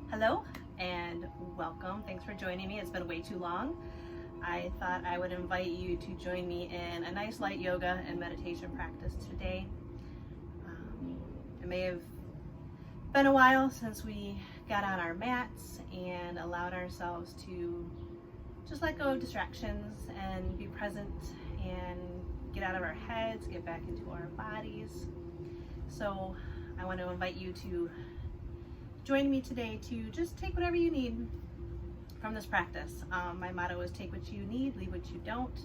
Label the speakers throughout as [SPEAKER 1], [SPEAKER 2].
[SPEAKER 1] Hello and welcome. Thanks for joining me. It's been way too long. I thought I would invite you to join me in a nice light yoga and meditation practice today. It may have been a while since we got on our mats and allowed ourselves to just let go of distractions and be present and get out of our heads, get back into our bodies. So I want to invite you to join me today to just take whatever you need from this practice. My motto is take what you need, leave what you don't,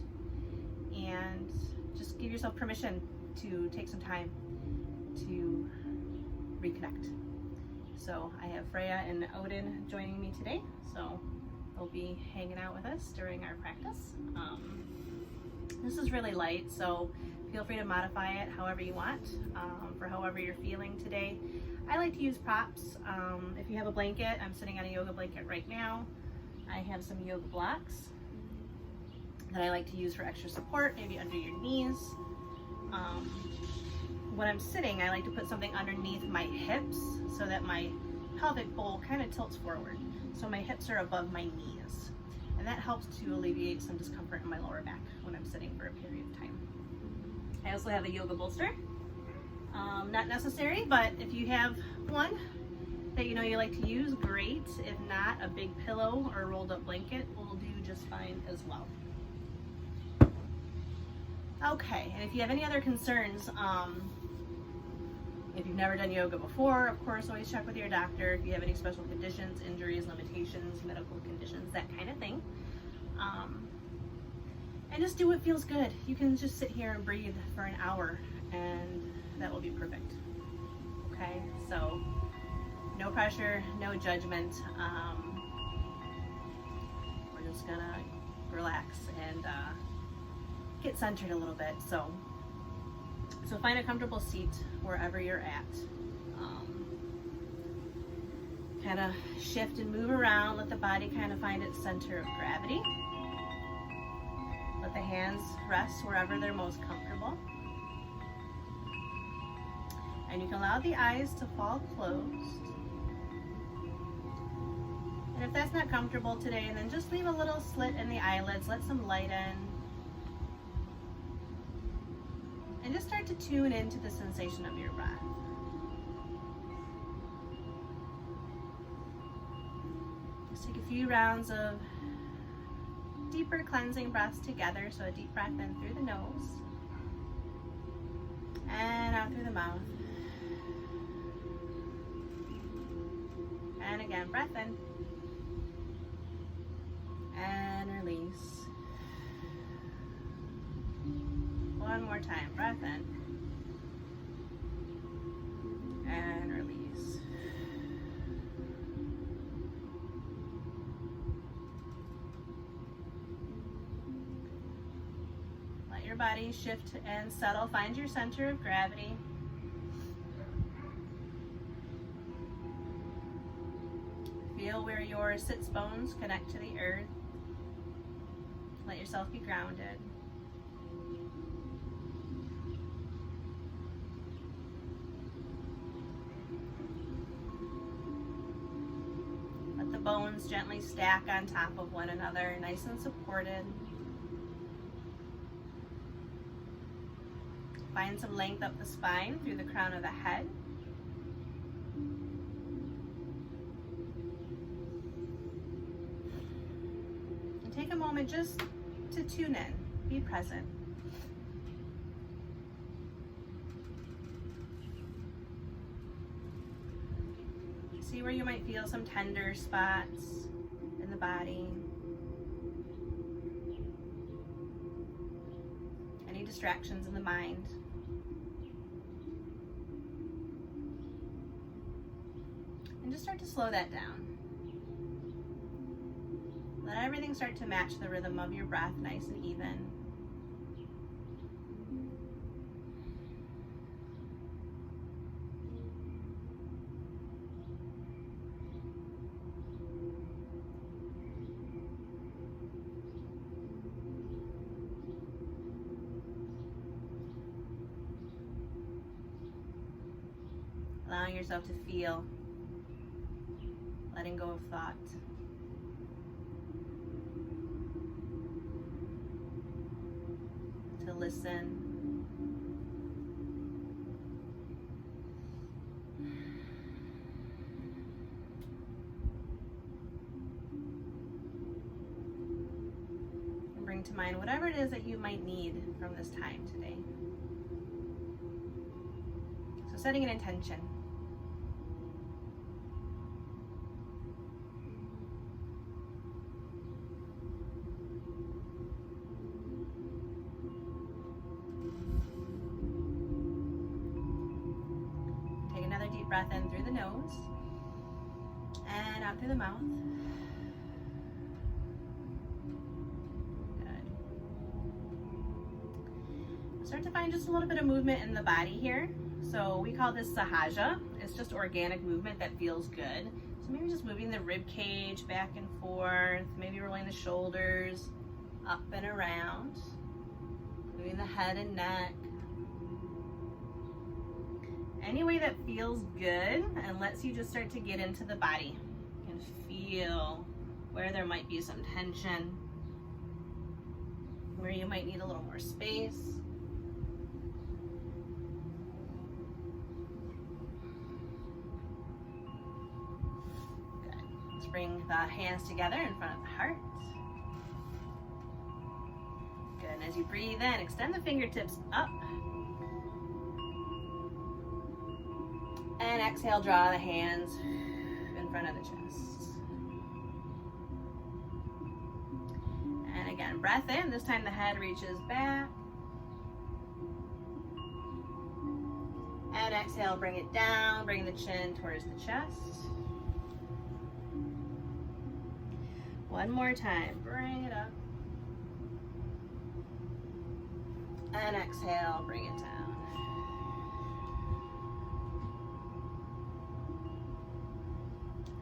[SPEAKER 1] and just give yourself permission to take some time to reconnect. So I have Freya and Odin joining me today, so they'll be hanging out with us during our practice. This is really light, so feel free to modify it however you want, for however you're feeling today. I like to use props. If you have a blanket, I'm sitting on a yoga blanket right now. I have some yoga blocks that I like to use for extra support, maybe under your knees. When I'm sitting, I like to put something underneath my hips so that my pelvic bowl kind of tilts forward. So my hips are above my knees. And that helps to alleviate some discomfort in my lower back when I'm sitting for a period of time. I also have a yoga bolster. Not necessary, but if you have one that you know you like to use, great. If not, a big pillow or rolled up blanket will do just fine as well. Okay, and if you have any other concerns, if you've never done yoga before, of course, always check with your doctor if you have any special conditions, injuries, limitations, medical conditions, that kind of thing. And just do what feels good. You can just sit here and breathe for an hour and that will be perfect. Okay, so no pressure, no judgment. We're just gonna relax and get centered a little bit. So find a comfortable seat wherever you're at. Kind of shift and move around. Let the body kind of find its center of gravity. Let the hands rest wherever they're most comfortable. And you can allow the eyes to fall closed. And if that's not comfortable today, then just leave a little slit in the eyelids, let some light in. And just start to tune into the sensation of your breath. Just take a few rounds of deeper cleansing breaths together. So a deep breath in through the nose and out through the mouth. And again, breath in and release. One more time, breath in and release. Let your body shift and settle. Find your center of gravity. Feel where your sits bones connect to the earth. Let yourself be grounded. Let the bones gently stack on top of one another, nice and supported. Find some length up the spine through the crown of the head. Take a moment just to tune in, be present. See where you might feel some tender spots in the body. Any distractions in the mind. And just start to slow that down. Let everything start to match the rhythm of your breath, nice and even. allowing yourself to feel. letting go of thought. To listen. And bring to mind whatever it is that you might need from this time today. So setting an intention. Breath in through the nose and out through the mouth. Good. Start to find just a little bit of movement in the body here. So we call this sahaja. It's just organic movement that feels good. So maybe just moving the rib cage back and forth, maybe rolling the shoulders up and around, moving the head and neck. Any way that feels good and lets you just start to get into the body and feel where there might be some tension, where you might need a little more space. Good. Let's bring the hands together in front of the heart. Good. And as you breathe in, extend the fingertips up. And exhale, draw the hands in front of the chest. And again, breath in. This time the head reaches back. And exhale, bring it down. Bring the chin towards the chest. One more time. Bring it up. And exhale, bring it down.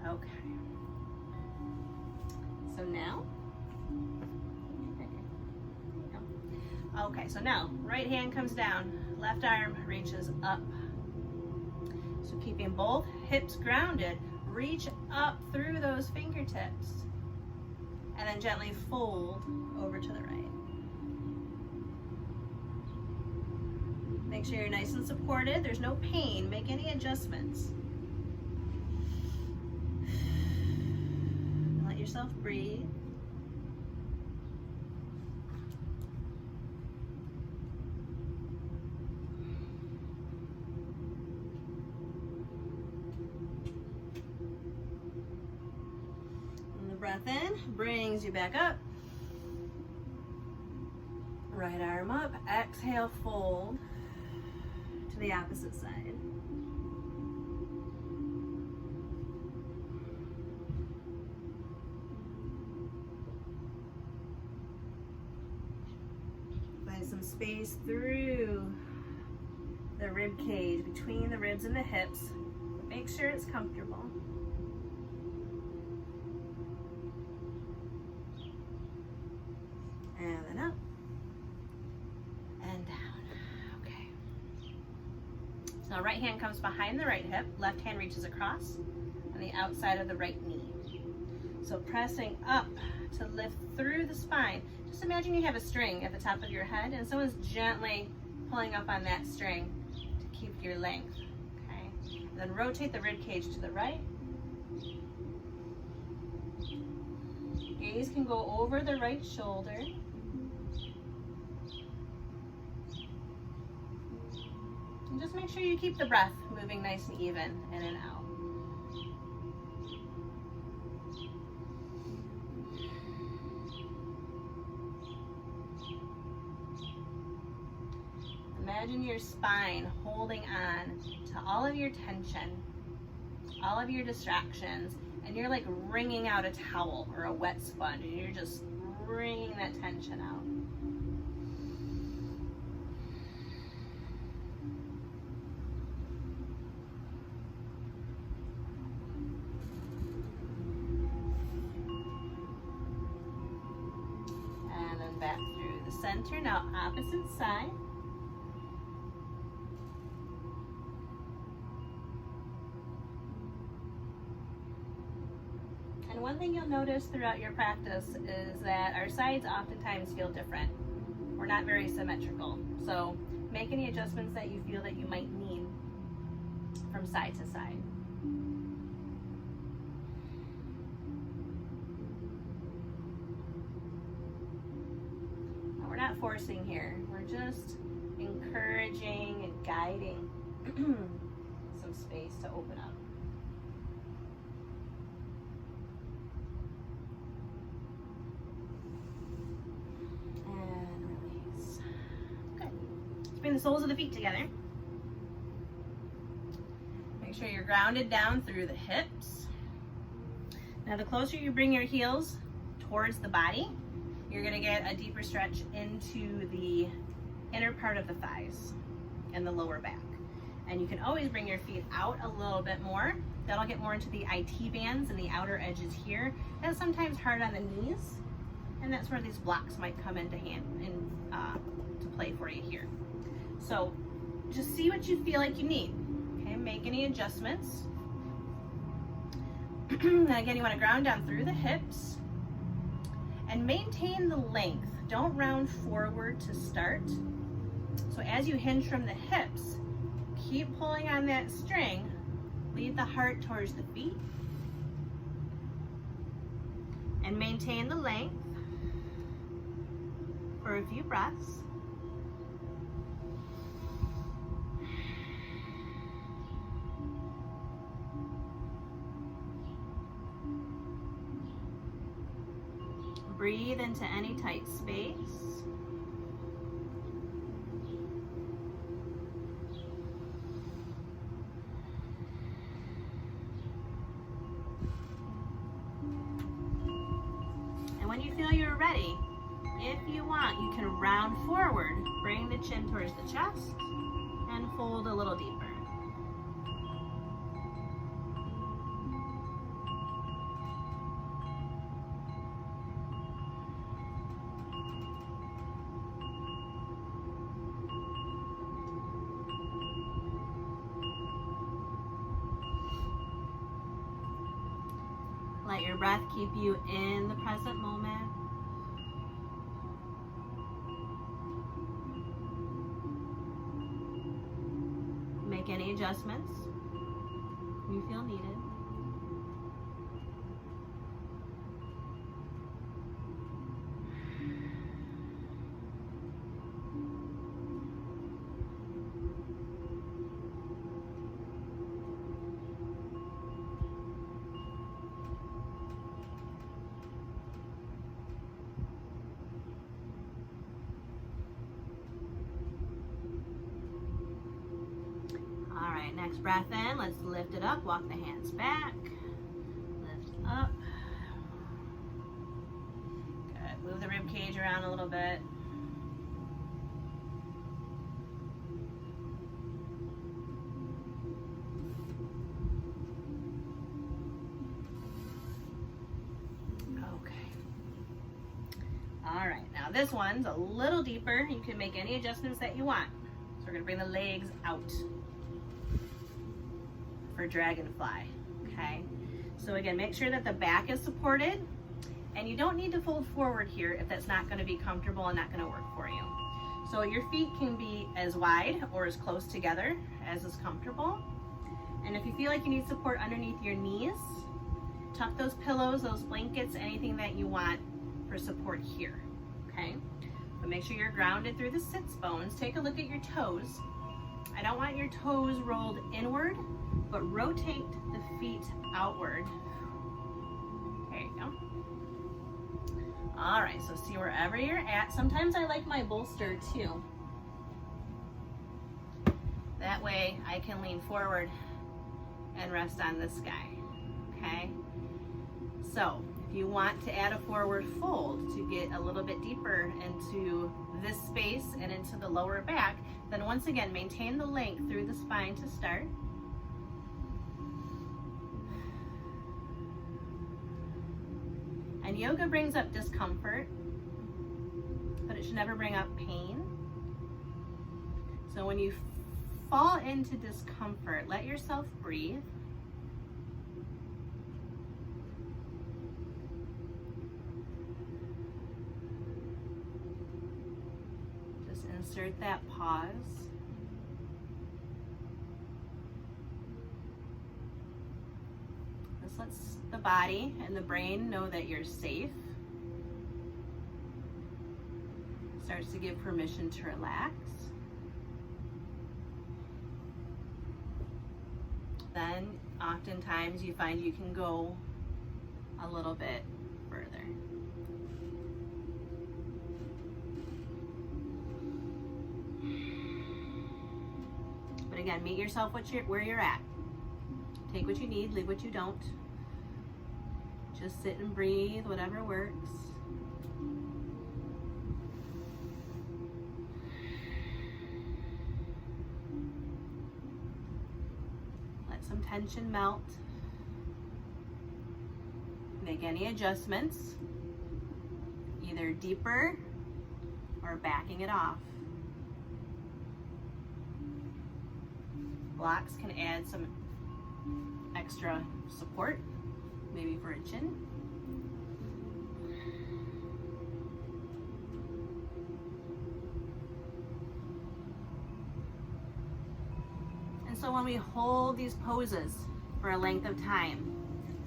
[SPEAKER 1] Okay. So now, so now right hand comes down, left arm reaches up. So keeping both hips grounded, reach up through those fingertips and then gently fold over to the right. Make sure you're nice and supported. There's no pain. Make any adjustments. Let yourself breathe. And the breath in brings you back up. Right arm up. Exhale, fold to the opposite side. Some space through the rib cage, between the ribs and the hips. Make sure it's comfortable. And then up and down. Okay. So right hand comes behind the right hip, left hand reaches across on the outside of the right knee. So pressing up to lift through the spine. Just imagine you have a string at the top of your head and someone's gently pulling up on that string to keep your length. Okay. And then rotate the rib cage to the right. Gaze can go over the right shoulder. And just make sure you keep the breath moving nice and even in and out. Imagine your spine holding on to all of your tension, all of your distractions, and you're like wringing out a towel or a wet sponge, and you're just wringing that tension out. And then back through the center, now opposite side. And one thing you'll notice throughout your practice is that our sides oftentimes feel different. We're not very symmetrical. So make any adjustments that you feel that you might need from side to side. Now, we're not forcing here. We're just encouraging and guiding some space to open up. And release. Good. Let's bring the soles of the feet together. Make sure you're grounded down through the hips. Now the closer you bring your heels towards the body, you're going to get a deeper stretch into the inner part of the thighs and the lower back. And you can always bring your feet out a little bit more. That'll get more into the IT bands and the outer edges here. That's sometimes hard on the knees, and that's where these blocks might come into hand and to play for you here. So just see what you feel like you need. Okay, make any adjustments. Again, you want to ground down through the hips and maintain the length. Don't round forward to start. So as you hinge from the hips, keep pulling on that string. Lead the heart towards the feet. And maintain the length for a few breaths. Breathe into any tight space. And when you feel you're ready, if you want, you can round forward, bring the chin towards the chest, and fold a little deeper. Let your breath keep you in the present moment. Make any adjustments you feel needed. Next breath in, let's lift it up, walk the hands back, lift up. Good, move the rib cage around a little bit. Okay. All right, now this one's a little deeper. You can make any adjustments that you want. So we're gonna bring the legs out for Dragonfly, okay? So again, make sure that the back is supported, and you don't need to fold forward here if that's not gonna be comfortable and not gonna work for you. So your feet can be as wide or as close together as is comfortable. And if you feel like you need support underneath your knees, tuck those pillows, those blankets, anything that you want for support here, okay? But make sure you're grounded through the sits bones. Take a look at your toes. I don't want your toes rolled inward, but rotate the feet outward. There you go. All right, so see wherever you're at. Sometimes I like my bolster too. That way I can lean forward and rest on this guy, okay? So if you want to add a forward fold to get a little bit deeper into this space and into the lower back, then once again, maintain the length through the spine to start. And yoga brings up discomfort, but it should never bring up pain. So when you fall into discomfort, let yourself breathe. insert that pause. This lets the body and the brain know that you're safe. Starts to give permission to relax. Then oftentimes you find you can go a little bit further. But again, meet yourself where you're at. Take what you need, leave what you don't. Just sit and breathe, whatever works. Let some tension melt. Make any adjustments, either deeper or backing it off. Blocks can add some extra support, maybe for a chin. And so when we hold these poses for a length of time,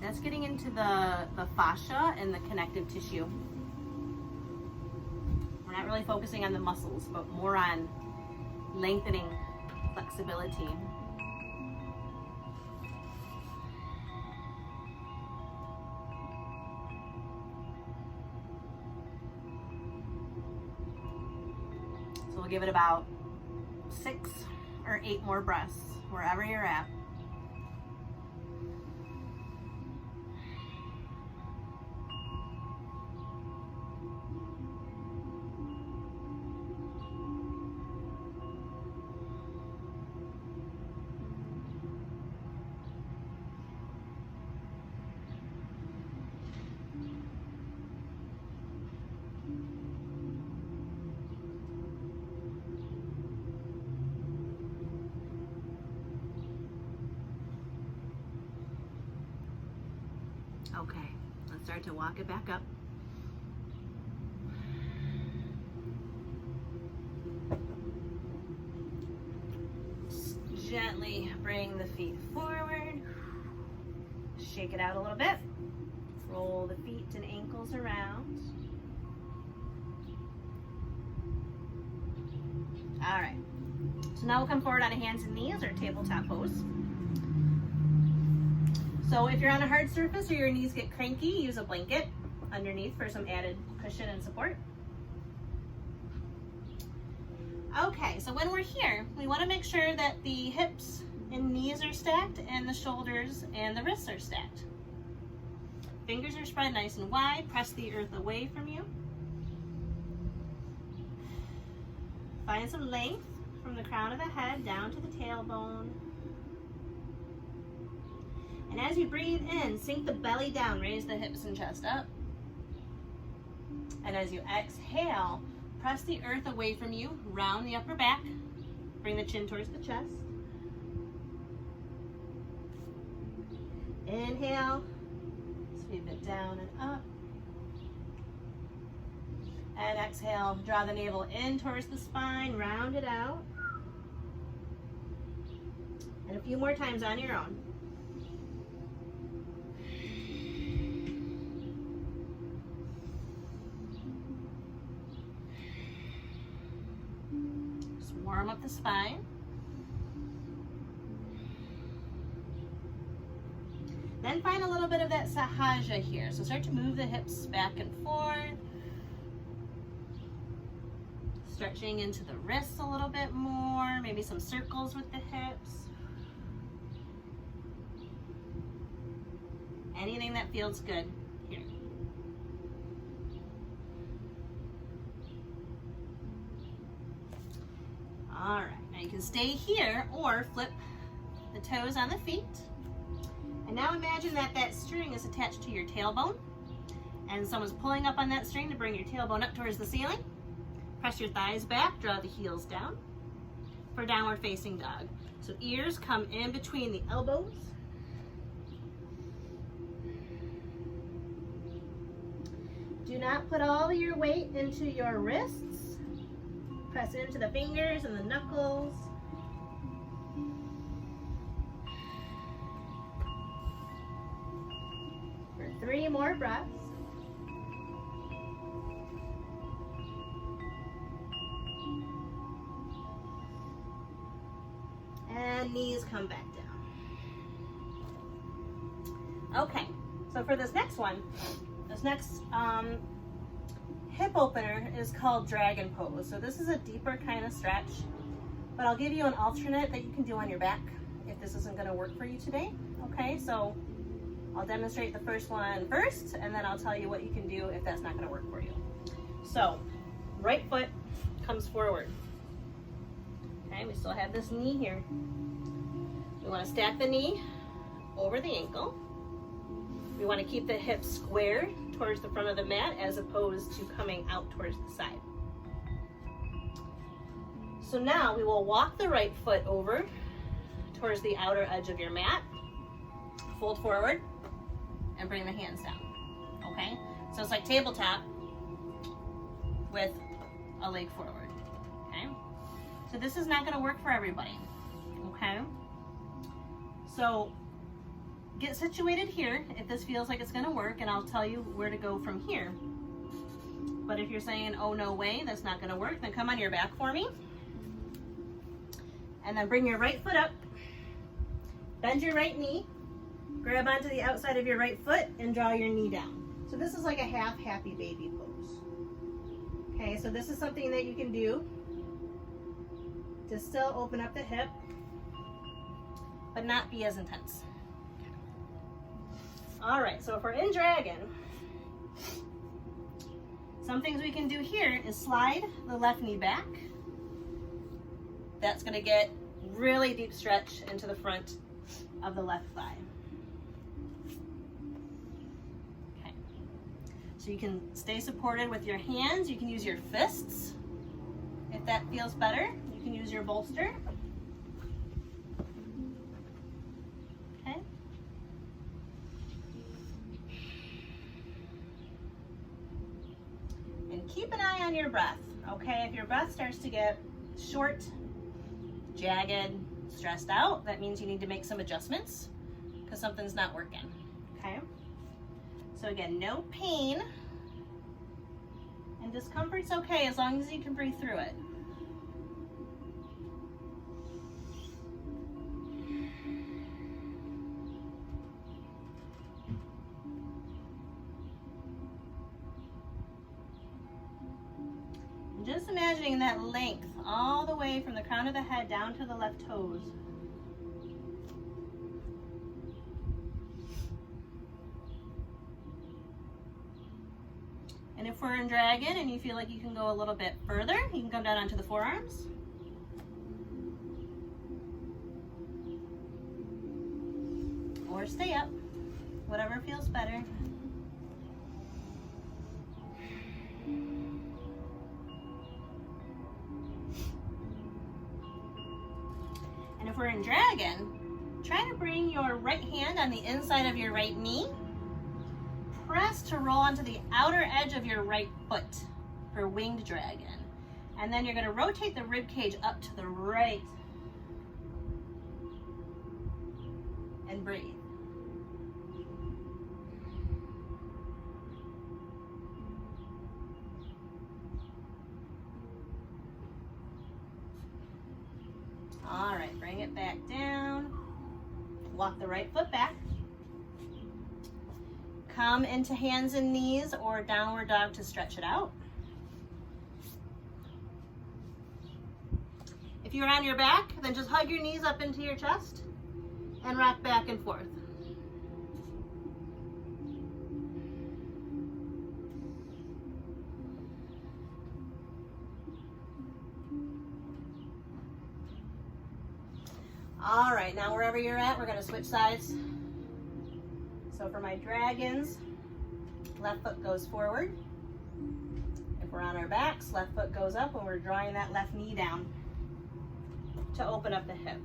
[SPEAKER 1] that's getting into the fascia and the connective tissue. We're not really focusing on the muscles, but more on lengthening flexibility. So we'll give it about 6 or 8 more breaths, wherever you're at. Okay, let's start to walk it back up. Just gently bring the feet forward. Shake it out a little bit. Roll the feet and ankles around. All right, so now we'll come forward on a hands and knees or tabletop pose. So if you're on a hard surface or your knees get cranky, use a blanket underneath for some added cushion and support. Okay, so when we're here, we want to make sure that the hips and knees are stacked and the shoulders and the wrists are stacked. Fingers are spread nice and wide. Press the earth away from you. Find some length from the crown of the head down to the tailbone. And as you breathe in, sink the belly down, raise the hips and chest up. And as you exhale, press the earth away from you, round the upper back, bring the chin towards the chest. Inhale, sweep it down and up. And exhale, draw the navel in towards the spine, round it out. And a few more times on your own. Warm up the spine. Then find a little bit of that sahaja here. So start to move the hips back and forth. Stretching into the wrists a little bit more. Maybe some circles with the hips. Anything that feels good here. All right, now you can stay here or flip the toes on the feet. And now imagine that that string is attached to your tailbone and someone's pulling up on that string to bring your tailbone up towards the ceiling. Press your thighs back, draw the heels down for downward facing dog. So ears come in between the elbows. Do not put all your weight into your wrists. Press into the fingers and the knuckles. For 3 more breaths. And knees come back down. Okay, so for this next one, this next hip opener is called dragon pose. So this is a deeper kind of stretch, but I'll give you an alternate that you can do on your back if this isn't going to work for you today. Okay, so I'll demonstrate the first one first, and then I'll tell you what you can do if that's not going to work for you. So right foot comes forward. Okay, we still have this knee here. We want to stack the knee over the ankle. We want to keep the hips square towards the front of the mat as opposed to coming out towards the side. So now we will walk the right foot over towards the outer edge of your mat, fold forward, and bring the hands down. Okay? So it's like tabletop with a leg forward. Okay? So this is not going to work for everybody. Okay? So get situated here if this feels like it's going to work, and I'll tell you where to go from here. But if you're saying, oh no way, that's not going to work, then come on your back for me. And then bring your right foot up, bend your right knee, grab onto the outside of your right foot, and draw your knee down. So this is like a half happy baby pose. Okay, so this is something that you can do to still open up the hip, but not be as intense. All right, so if we're in dragon, some things we can do here is slide the left knee back. That's going to get really deep stretch into the front of the left thigh. Okay. So you can stay supported with your hands. You can use your fists if that feels better. You can use your bolster. Okay. And keep an eye on your breath. Okay, if your breath starts to get short, jagged, stressed out, that means you need to make some adjustments because something's not working. Okay, so again, no pain, and discomfort's okay as long as you can breathe through it. Just imagining that length all the way from the crown of the head down to the left toes. And if we're in dragon and you feel like you can go a little bit further, you can come down onto the forearms. Or stay up, whatever feels better. And if we're in dragon, try to bring your right hand on the inside of your right knee. Press to roll onto the outer edge of your right foot for winged dragon. And then you're going to rotate the rib cage up to the right. And breathe. All right, bring it back down. Walk the right foot back. Come into hands and knees or downward dog to stretch it out. If you're on your back, then just hug your knees up into your chest and rock back and forth. All right, now wherever you're at, we're going to switch sides. So for my dragons, left foot goes forward. If we're on our backs, left foot goes up when we're drawing that left knee down to open up the hip.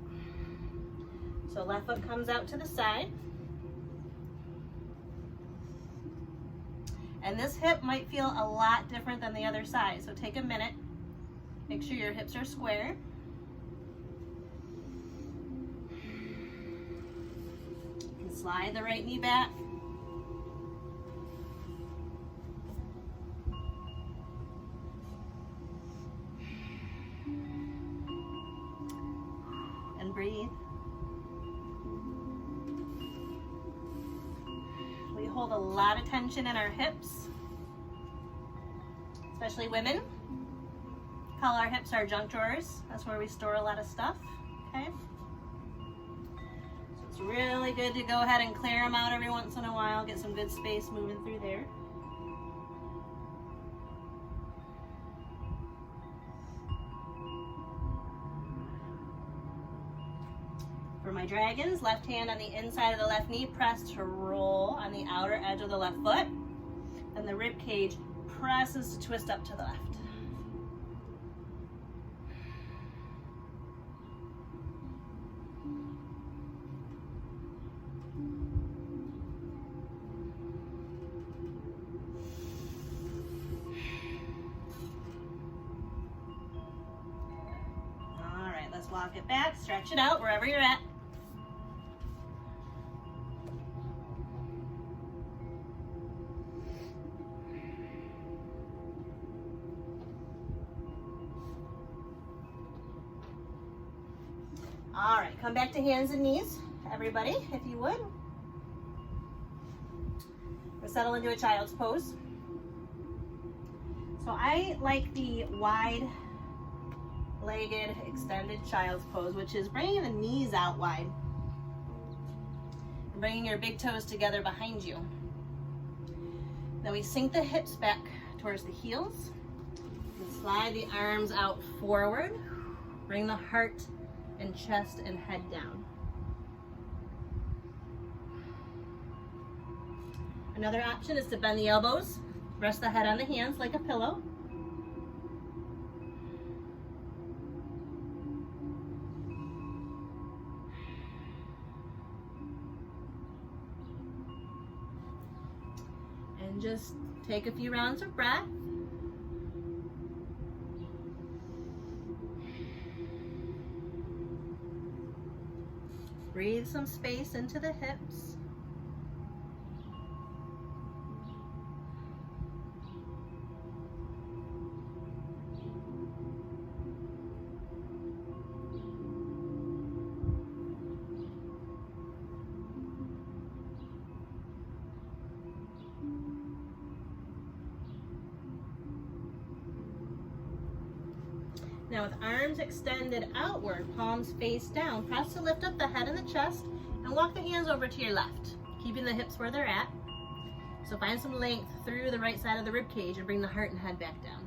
[SPEAKER 1] So left foot comes out to the side. And this hip might feel a lot different than the other side. So take a minute Make sure your hips are square. And slide the right knee back. And breathe. We hold a lot of tension in our hips, especially women. Call our hips our junk drawers. That's where we store a lot of stuff, okay? So it's really good to go ahead and clear them out every once in a while, get some good space moving through there. For my dragons, left hand on the inside of the left knee, press to roll on the outer edge of the left foot, and the rib cage presses to twist up to the left. Let's walk it back, stretch it out wherever you're at. All right, come back to hands and knees, everybody, if you would. We'll settle into a child's pose. So I like the wide-legged extended child's pose, which is bringing the knees out wide and bringing your big toes together behind you. Then we sink the hips back towards the heels and slide the arms out forward. Bring the heart and chest and head down. Another option is to bend the elbows, rest the head on the hands like a pillow. And just take a few rounds of breath. Breathe some space into the hips. Now with arms extended outward, palms face down, press to lift up the head and the chest and walk the hands over to your left, keeping the hips where they're at. So find some length through the right side of the rib cage and bring the heart and head back down.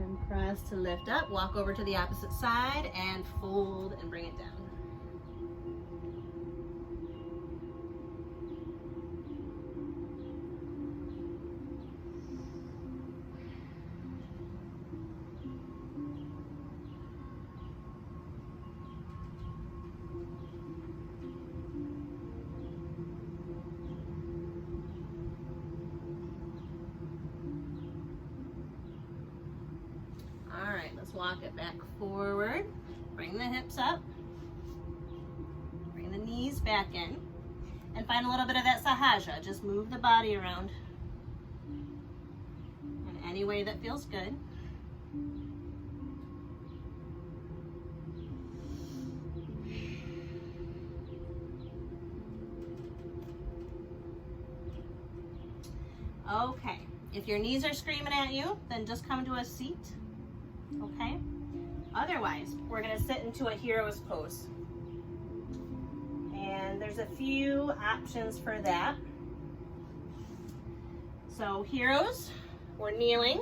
[SPEAKER 1] And press to lift up, walk over to the opposite side and fold and bring it down. Alright, let's walk it back forward. Bring the hips up. Bring the knees back in. And find a little bit of that sahaja. Just move the body around in any way that feels good. Okay, if your knees are screaming at you, then just come to a seat. Okay? Otherwise, we're going to sit into a hero's pose. And there's a few options for that. So heroes, we're kneeling,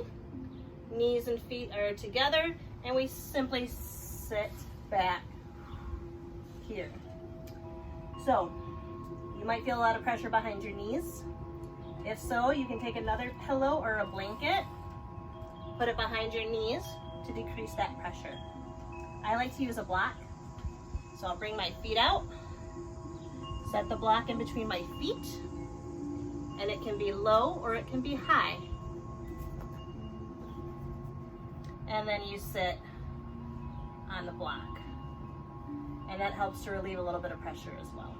[SPEAKER 1] knees and feet are together, and we simply sit back, here. So you might feel a lot of pressure behind your knees. If so, you can take another pillow or a blanket, put it behind your knees to decrease that pressure. I like to use a block. So I'll bring my feet out, set the block in between my feet, and it can be low or it can be high. And then you sit on the block. And that helps to relieve a little bit of pressure as well.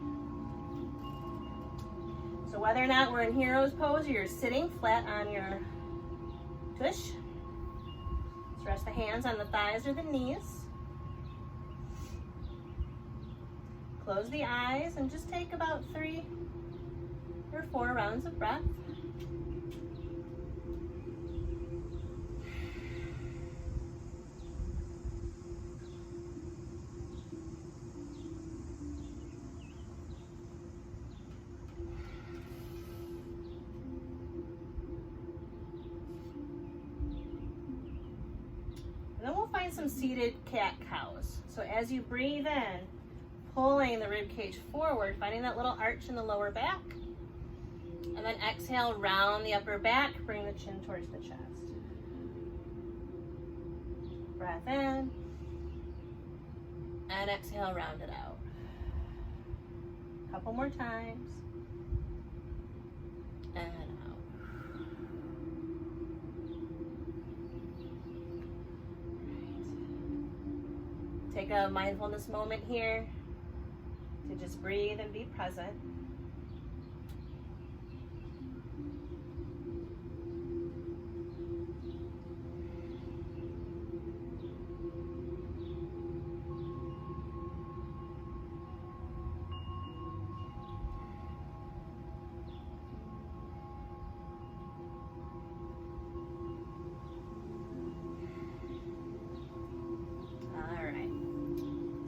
[SPEAKER 1] So whether or not we're in hero's pose or you're sitting flat on your tush, just rest the hands on the thighs or the knees. Close the eyes and just take about 3 or 4 rounds of breath. And then we'll find some seated cat-cows. So as you breathe in, pulling the rib cage forward, finding that little arch in the lower back. And then exhale, round the upper back, bring the chin towards the chest. Breath in. And exhale, round it out. A couple more times. And out. Right. Take a mindfulness moment here to just breathe and be present.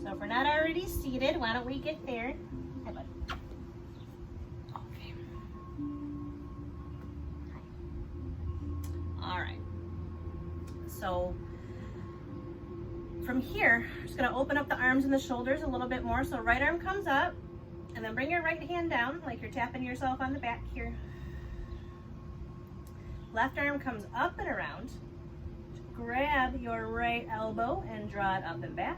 [SPEAKER 1] So if we're not already seated, why don't we get there? Hi, bud. Okay. Hi. All right. So from here, I'm just going to open up the arms and the shoulders a little bit more. So right arm comes up, and then bring your right hand down like you're tapping yourself on the back here. Left arm comes up and around. Grab your right elbow and draw it up and back.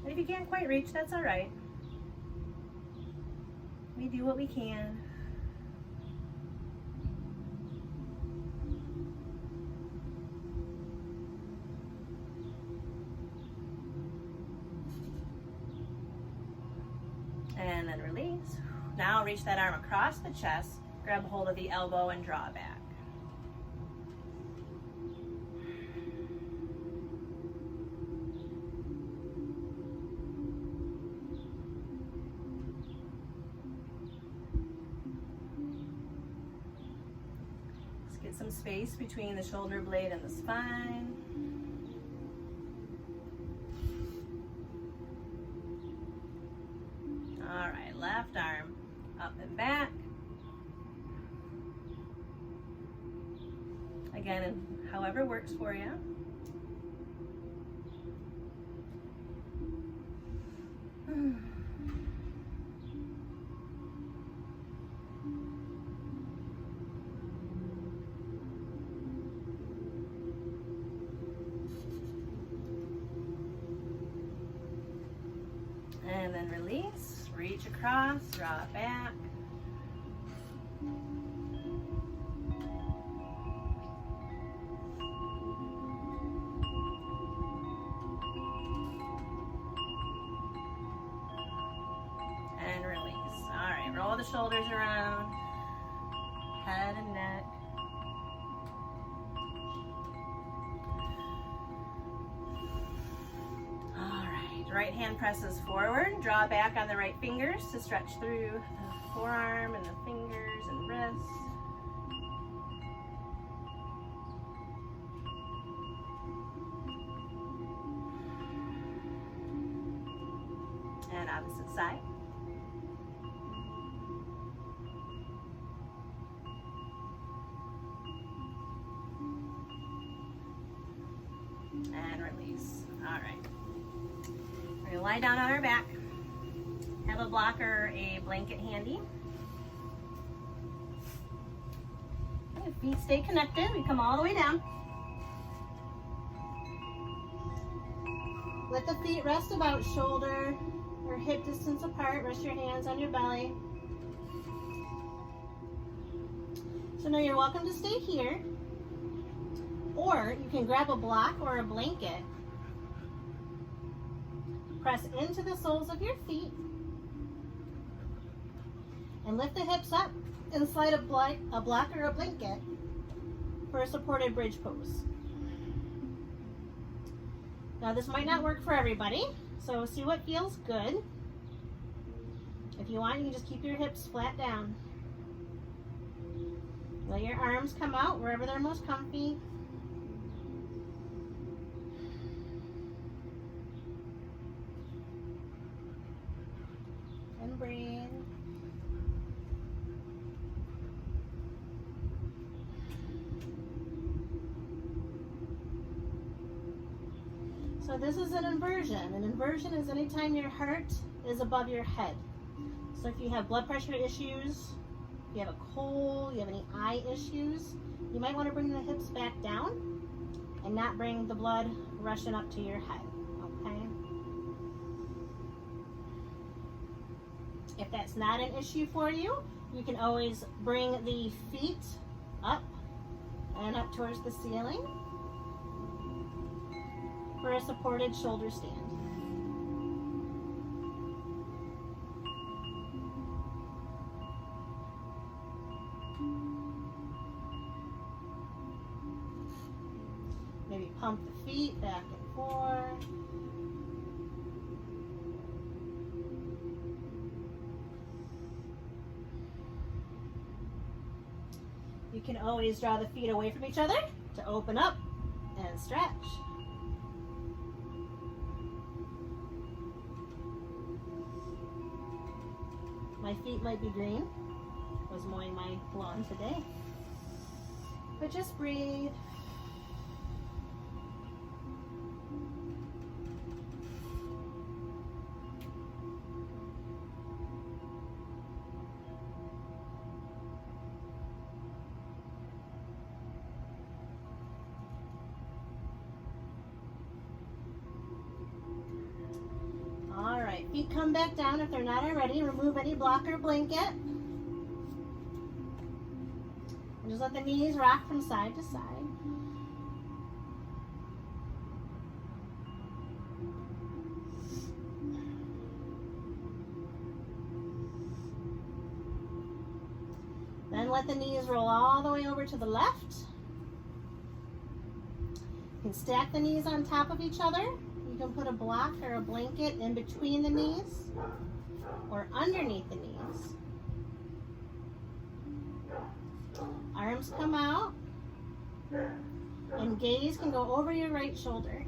[SPEAKER 1] And if you can't quite reach, that's all right. We do what we can. And then release. Now reach that arm across the chest, grab hold of the elbow and draw back. Some space between the shoulder blade and the spine. All right, left arm up and back. Again, however works for you. And then release, reach across, draw it back. And release. All right, roll the shoulders around, head and neck. Right hand presses forward, draw back on the right fingers to stretch through the forearm and the fingers and wrists. And opposite side. release. All right. We're gonna lie down on our back. Have a block or a blanket handy. Okay, feet stay connected. We come all the way down. Let the feet rest about shoulder or hip distance apart. Rest your hands on your belly. So now you're welcome to stay here, or you can grab a block or a blanket, press into the soles of your feet, and lift the hips up and slide a block or a blanket for a supported bridge pose. Now this might not work for everybody, so see what feels good. If you want, you can just keep your hips flat down. Let your arms come out wherever they're most comfy. And breathe. So this is an inversion. An inversion is anytime your heart is above your head. So if you have blood pressure issues, if you have a cold, you have any eye issues, you might want to bring the hips back down and not bring the blood rushing up to your head, okay? If that's not an issue for you, you can always bring the feet up and up towards the ceiling for a supported shoulder stand. Maybe pump the feet back and forth. You can always draw the feet away from each other to open up and stretch. My feet might be green. I was mowing my lawn today. But just breathe. Feet come back down if they're not already. Remove any block or blanket. And just let the knees rock from side to side. Then let the knees roll all the way over to the left. You can stack the knees on top of each other. You can put a block or a blanket in between the knees or underneath the knees. Arms come out and gaze can go over your right shoulder.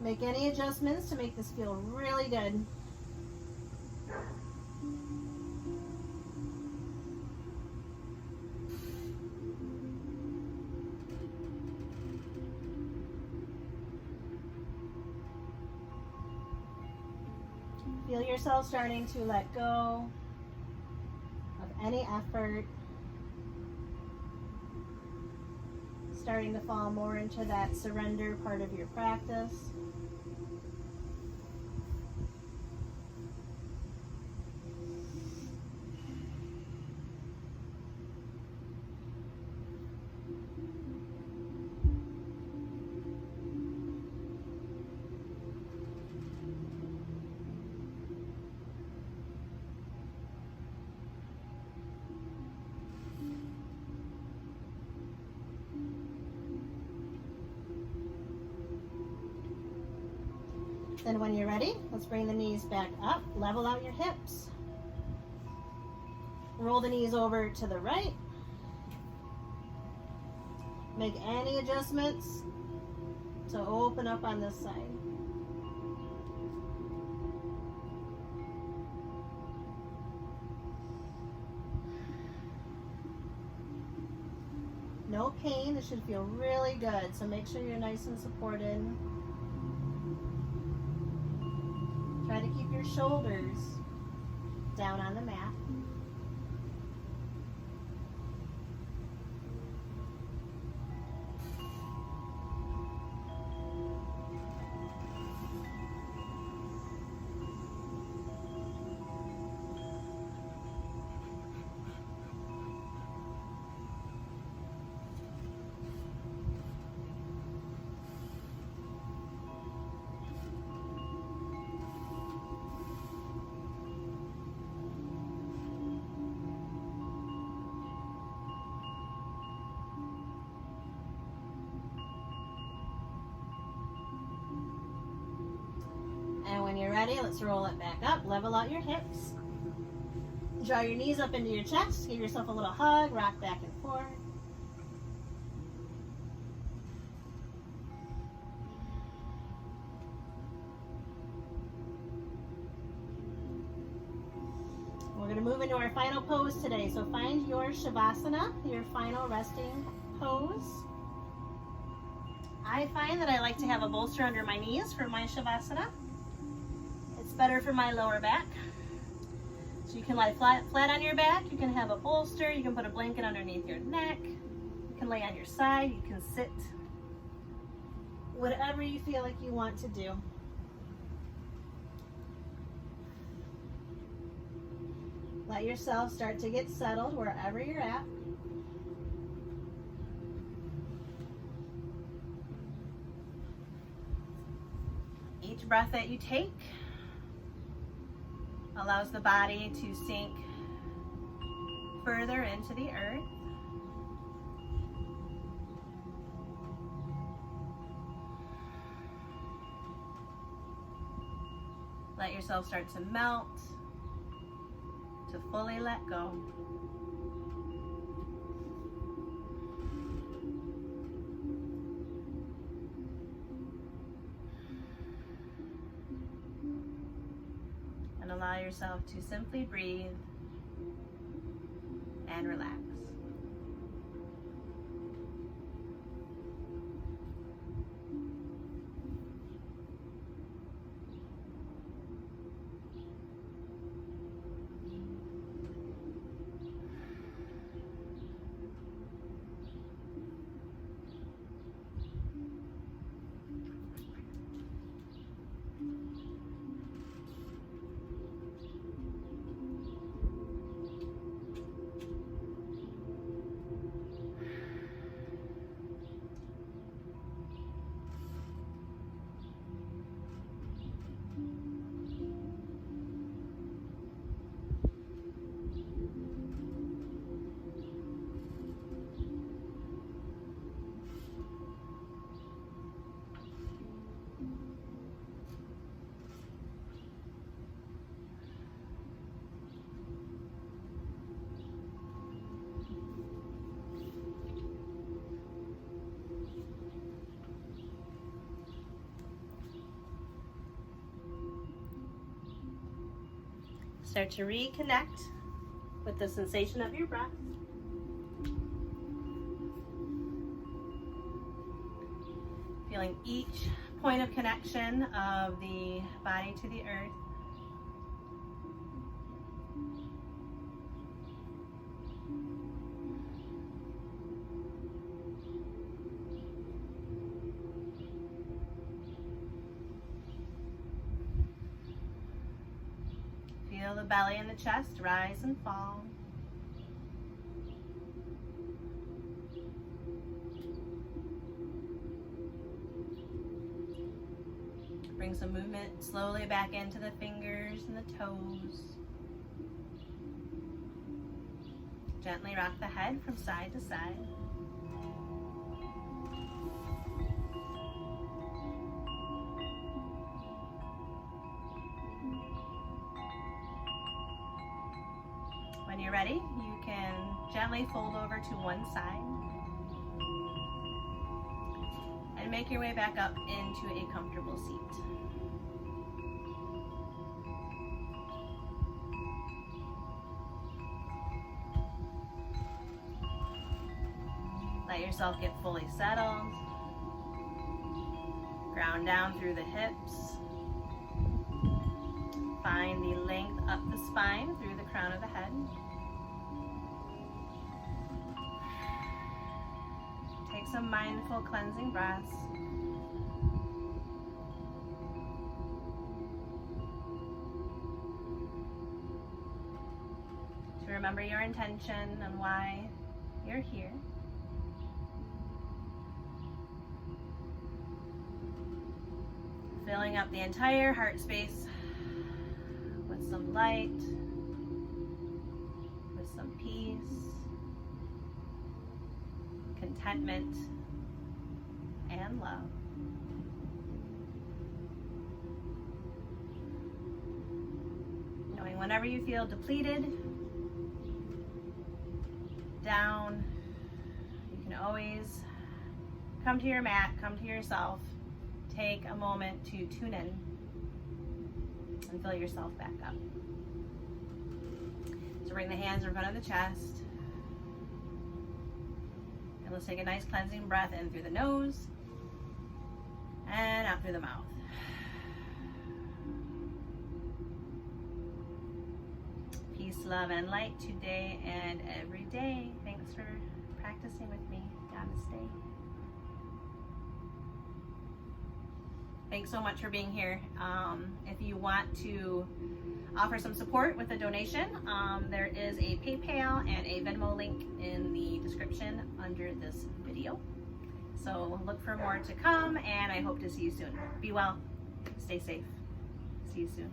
[SPEAKER 1] Make any adjustments to make this feel really good. Feel yourself starting to let go of any effort, starting to fall more into that surrender part of your practice. Then when you're ready, let's bring the knees back up, level out your hips. Roll the knees over to the right. Make any adjustments to open up on this side. no pain. This should feel really good. So make sure you're nice and supported. Try to keep your shoulders down on the mat. And when you're ready, let's roll it back up. Level out your hips. Draw your knees up into your chest. Give yourself a little hug. Rock back and forth. We're going to move into our final pose today. So find your Shavasana, your final resting pose. I find that I like to have a bolster under my knees for my Shavasana. It's better for my lower back. So you can lie flat on your back. You can have a bolster. You can put a blanket underneath your neck. You can lay on your side. You can sit. Whatever you feel like you want to do. Let yourself start to get settled wherever you're at. Each breath that you take allows the body to sink further into the earth. Let yourself start to melt, to fully let go. And allow yourself to simply breathe and relax. Start to reconnect with the sensation of your breath. Feeling each point of connection of the body to the earth. Feel the belly and the chest rise and fall. Bring some movement slowly back into the fingers and the toes. Gently rock the head from side to side. When you're ready, you can gently fold over to one side and make your way back up into a comfortable seat. Let Let yourself get fully settled. Ground down through the hips. Find the length up the spine through the crown of the head. Take some mindful cleansing breaths. To remember your intention and why you're here. Filling up the entire heart space with some light, with some peace, contentment, and love. Knowing whenever you feel depleted, down, you can always come to your mat, come to yourself, take a moment to tune in and fill yourself back up. So bring the hands in front of the chest. And let's take a nice cleansing breath in through the nose and out through the mouth. Peace, love, and light today and every day. Thanks for practicing with me. Namaste. Thanks so much for being here. If you want to offer some support with a donation, there is a PayPal and a Venmo link in the description under this video. So look for more to come, and I hope to see you soon. Be well, stay safe. See you soon.